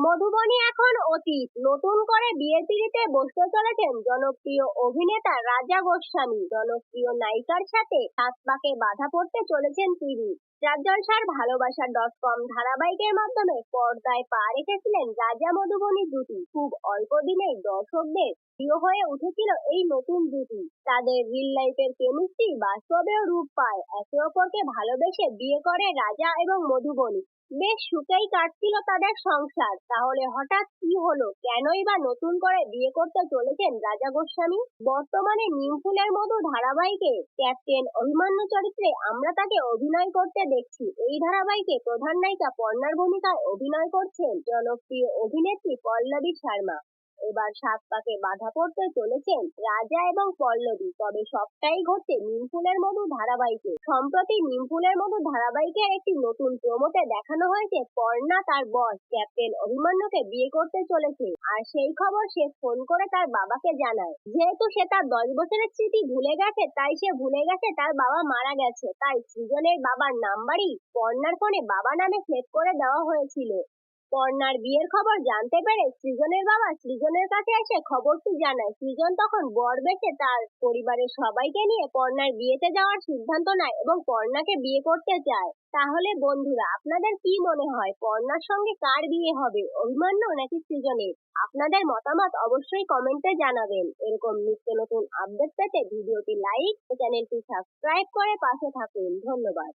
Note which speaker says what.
Speaker 1: মধুবনী এখন অতীত। নতুন করে বিয়ের পিঁড়িতে বসতে চলেছেন জনপ্রিয় অভিনেতা রাজা গোস্বামী। জনপ্রিয় নায়িকার সাথে হাত পাকে বাঁধা পড়তে চলেছেন তিনি। স্টার জলসার ভালোবাসা.com ধারাবাহিকের মাধ্যমে পর্দায় পা রেখেছিলেন রাজা মধুবনী জুটি। খুব অল্প দিনেই দর্শকদের প্রিয় হয়ে উঠেছিল এই নতুন জুটি। তাদের রিল লাইফের কেমিস্ট্রি বাস্তবেও রূপ পায়। একে অপরকে ভালোবেসে বিয়ে করে রাজা এবং মধুবনী। বেশ সুখেই কাটছিল তাদের সংসার। তাহলে হঠাৎ কি হলো? কেনই বা নতুন করে বিয়ে করতে চলেছেন রাজা গোস্বামী? বর্তমানে নিমফুলের মধু ধারাবাহিকে ক্যাপ্টেন অভিমন্যু চরিত্রে আমরা তাকে অভিনয় করতে দেখছি। এই ধারাবাহিকে প্রধান নায়িকা পর্ণার ভূমিকায় অভিনয় করছেন জনপ্রিয় অভিনেত্রী পল্লবী শর্মা। এবার সাত পাকে বাঁধা পড়তে চলেছেন রাজা এবং পল্লবী। তবে সবটাই ঘটছে নিমফুলের মধু ধারাবাহিকে। সম্প্রতি নিমফুলের মধু ধারাবাহিকের একটি নতুন প্রোমোতে দেখানো হয়েছে পর্ণা তার বস ক্যাপ্টেন অভিমন্যুকে বিয়ে করতে চলেছে। আর সেই খবর সে ফোন করে তার বাবাকে জানায়। যেহেতু সে তার 10 বছরের স্মৃতি ভুলে গেছে, তাই সে ভুলে গেছে তার বাবা মারা গেছে। তাই সৃজনের বাবার নাম্বারই পর্ণার ফোনে বাবা নামে সেভ করে দেওয়া হয়েছিল। পর্ণার বিয়ের খবর জানতে পেরে সৃজনের বাবা সৃজনের কাছে এসে খবরটি জানায়। সৃজন তখন বর বেশে তার পরিবারের সবাইকে নিয়ে পর্ণার বিয়েতে যাওয়ার সিদ্ধান্ত নেয় এবং পর্ণাকে বিয়ে করতে চায়। তাহলে বন্ধুরা, আপনাদের কি মনে হয় পর্ণার সঙ্গে কার বিয়ে হবে, অভিমন্যু নাকি সৃজনের? আপনাদের মতামত অবশ্যই কমেন্টে জানাবেন। এরকম নিত্য নতুন আপডেট পেতে ভিডিওটি লাইক ও চ্যানেলটি সাবস্ক্রাইব করে পাশে থাকুন। ধন্যবাদ।